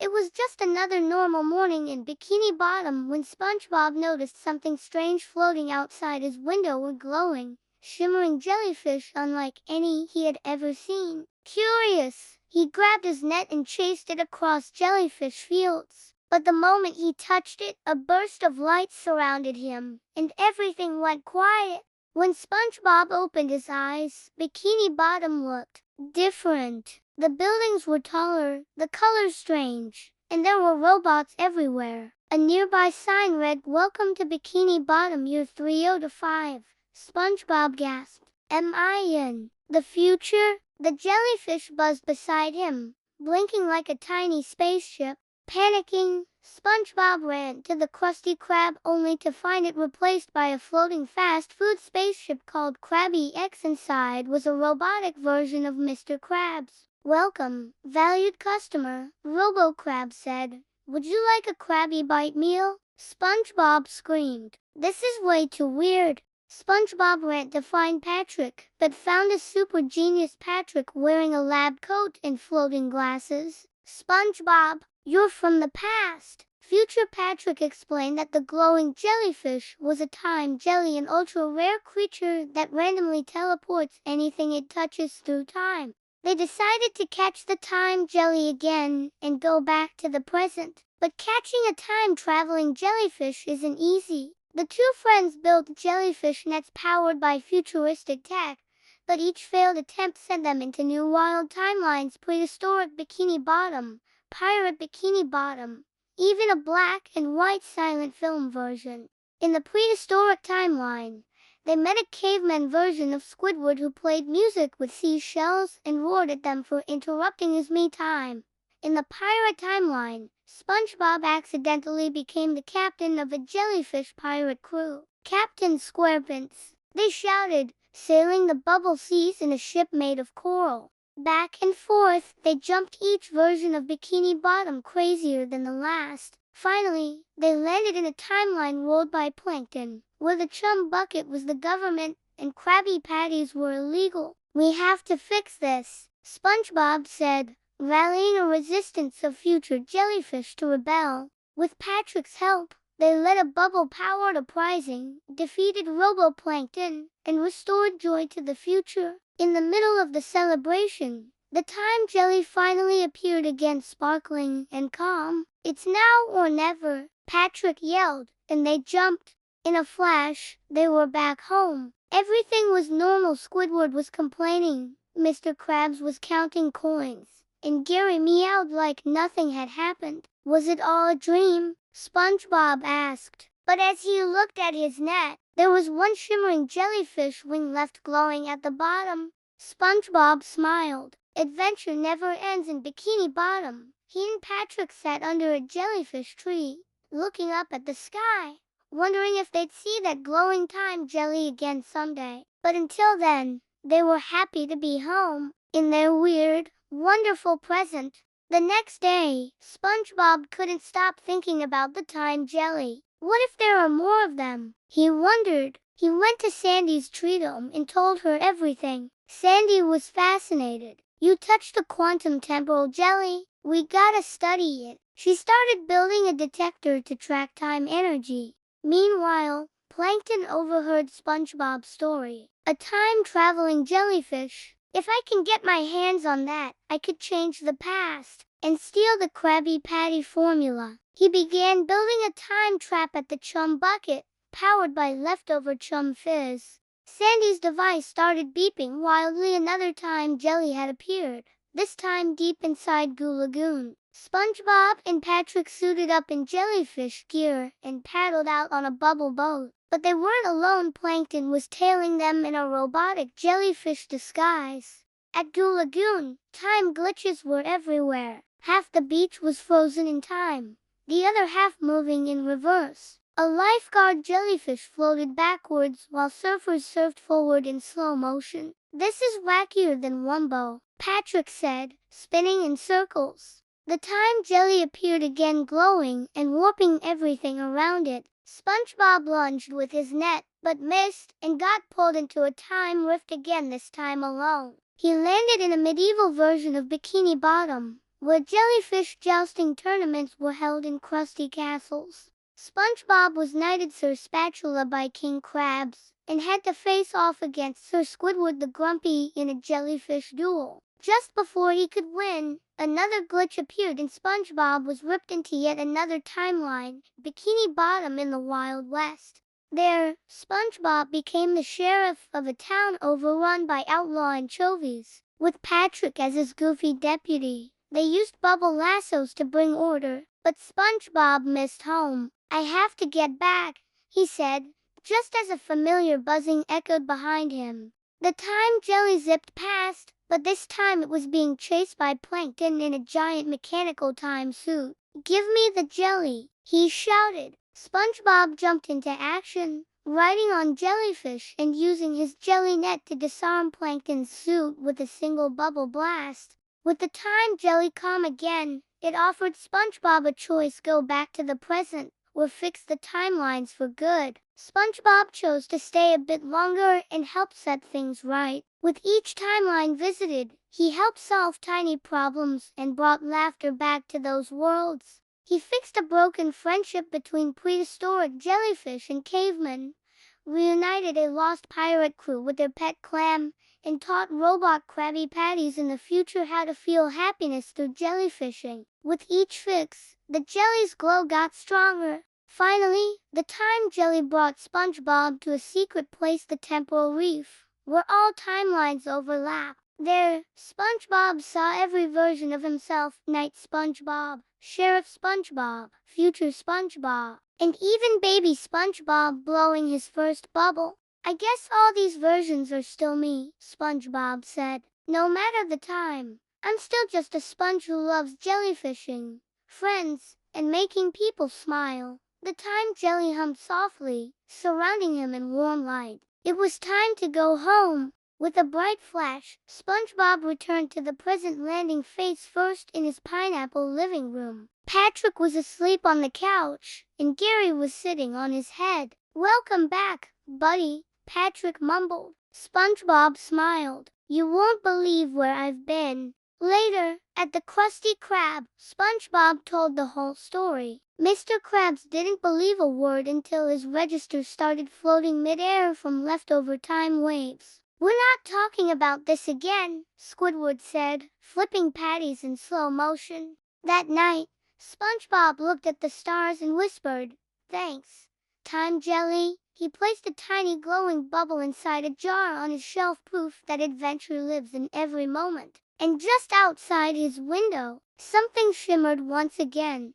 It was just another normal morning in Bikini Bottom when SpongeBob noticed something strange floating outside his window with glowing, shimmering jellyfish unlike any he had ever seen. Curious, he grabbed his net and chased it across jellyfish fields. But the moment he touched it, a burst of light surrounded him, and everything went quiet. When SpongeBob opened his eyes, Bikini Bottom looked different. The buildings were taller, the colors strange, and there were robots everywhere. A nearby sign read, "Welcome to Bikini Bottom, year 3005. SpongeBob gasped. "Am I in the future?" The jellyfish buzzed beside him, blinking like a tiny spaceship. Panicking, SpongeBob ran to the Krusty Krab only to find it replaced by a floating fast food spaceship called Krabby X. Inside was a robotic version of Mr. Krabs. "Welcome, valued customer," RoboCrab said. "Would you like a Krabby Bite meal?" SpongeBob screamed. "This is way too weird." SpongeBob ran to find Patrick, but found a super genius Patrick wearing a lab coat and floating glasses. "SpongeBob, you're from the past." Future Patrick explained that the glowing jellyfish was a time jelly, an ultra-rare creature that randomly teleports anything it touches through time. They decided to catch the time jelly again and go back to the present. But catching a time-traveling jellyfish isn't easy. The two friends built jellyfish nets powered by futuristic tech, but each failed attempt sent them into new wild timelines: prehistoric Bikini Bottom, pirate Bikini Bottom, even a black and white silent film version. In the prehistoric timeline, they met a caveman version of Squidward who played music with seashells and roared at them for interrupting his me time. In the pirate timeline, SpongeBob accidentally became the captain of a jellyfish pirate crew. "Captain Squarepants," they shouted, sailing the bubble seas in a ship made of coral. Back and forth they jumped, each version of Bikini Bottom crazier than the last. Finally, they landed in a timeline ruled by Plankton, where the chum bucket was the government and Krabby Patties were illegal. "We have to fix this," SpongeBob said, rallying a resistance of future jellyfish to rebel. With Patrick's help, they led a bubble-powered uprising, defeated RoboPlankton, and restored joy to the future. In the middle of the celebration, the time jelly finally appeared again, sparkling and calm. "It's now or never," Patrick yelled, and they jumped. In a flash, they were back home. Everything was normal. Squidward was complaining, Mr. Krabs was counting coins, and Gary meowed like nothing had happened. "Was it all a dream?" SpongeBob asked. But as he looked at his net, there was one shimmering jellyfish wing left glowing at the bottom. SpongeBob smiled. Adventure never ends in Bikini Bottom. He and Patrick sat under a jellyfish tree, looking up at the sky, wondering if they'd see that glowing time jelly again someday. But until then, they were happy to be home, in their weird, wonderful present. The next day, SpongeBob couldn't stop thinking about the time jelly. What if there are more of them? He wondered. He went to Sandy's tree dome and told her everything. Sandy was fascinated. "You touched the quantum temporal jelly? We gotta study it." She started building a detector to track time energy. Meanwhile, Plankton overheard SpongeBob's story. "A time-traveling jellyfish. If I can get my hands on that, I could change the past and steal the Krabby Patty formula." He began building a time trap at the chum bucket, powered by leftover chum fizz. Sandy's device started beeping wildly. Another time jelly had appeared, this time deep inside Goo Lagoon. SpongeBob and Patrick suited up in jellyfish gear and paddled out on a bubble boat. But they weren't alone. Plankton was tailing them in a robotic jellyfish disguise. At Goo Lagoon, time glitches were everywhere. Half the beach was frozen in time, the other half moving in reverse. A lifeguard jellyfish floated backwards while surfers surfed forward in slow motion. "This is wackier than Wumbo," Patrick said, spinning in circles. The time jelly appeared again, glowing and warping everything around it. SpongeBob lunged with his net, but missed and got pulled into a time rift again, this time alone. He landed in a medieval version of Bikini Bottom, where jellyfish jousting tournaments were held in crusty castles. SpongeBob was knighted Sir Spatula by King Krabs, and had to face off against Sir Squidward the Grumpy in a jellyfish duel. Just before he could win, another glitch appeared and SpongeBob was ripped into yet another timeline, Bikini Bottom in the Wild West. There, SpongeBob became the sheriff of a town overrun by outlaw anchovies, with Patrick as his goofy deputy. They used bubble lassos to bring order, but SpongeBob missed home. "I have to get back," he said, just as a familiar buzzing echoed behind him. The time jelly zipped past, but this time it was being chased by Plankton in a giant mechanical time suit. "Give me the jelly," he shouted. SpongeBob jumped into action, riding on Jellyfish and using his jelly net to disarm Plankton's suit with a single bubble blast. With the time jelly come again, it offered SpongeBob a choice: go back to the present, or fix the timelines for good. SpongeBob chose to stay a bit longer and help set things right. With each timeline visited, he helped solve tiny problems and brought laughter back to those worlds. He fixed a broken friendship between prehistoric jellyfish and cavemen, reunited a lost pirate crew with their pet clam, and taught robot Krabby Patties in the future how to feel happiness through jellyfishing. With each fix, the jelly's glow got stronger. Finally, the time jelly brought SpongeBob to a secret place, the temporal reef, where all timelines overlap. There, SpongeBob saw every version of himself: Knight SpongeBob, Sheriff SpongeBob, Future SpongeBob, and even baby SpongeBob blowing his first bubble. "I guess all these versions are still me," SpongeBob said. "No matter the time, I'm still just a sponge who loves jellyfishing, friends, and making people smile." The time jelly hummed softly, surrounding him in warm light. It was time to go home. With a bright flash, SpongeBob returned to the present, landing face first in his pineapple living room. Patrick was asleep on the couch, and Gary was sitting on his head. "Welcome back, buddy," Patrick mumbled. SpongeBob smiled. "You won't believe where I've been." Later, at the Krusty Krab, SpongeBob told the whole story. Mr. Krabs didn't believe a word until his register started floating midair from leftover time waves. "We're not talking about this again," Squidward said, flipping patties in slow motion. That night, SpongeBob looked at the stars and whispered, "Thanks, time jelly." He placed a tiny glowing bubble inside a jar on his shelf, proof that adventure lives in every moment. And just outside his window, something shimmered once again.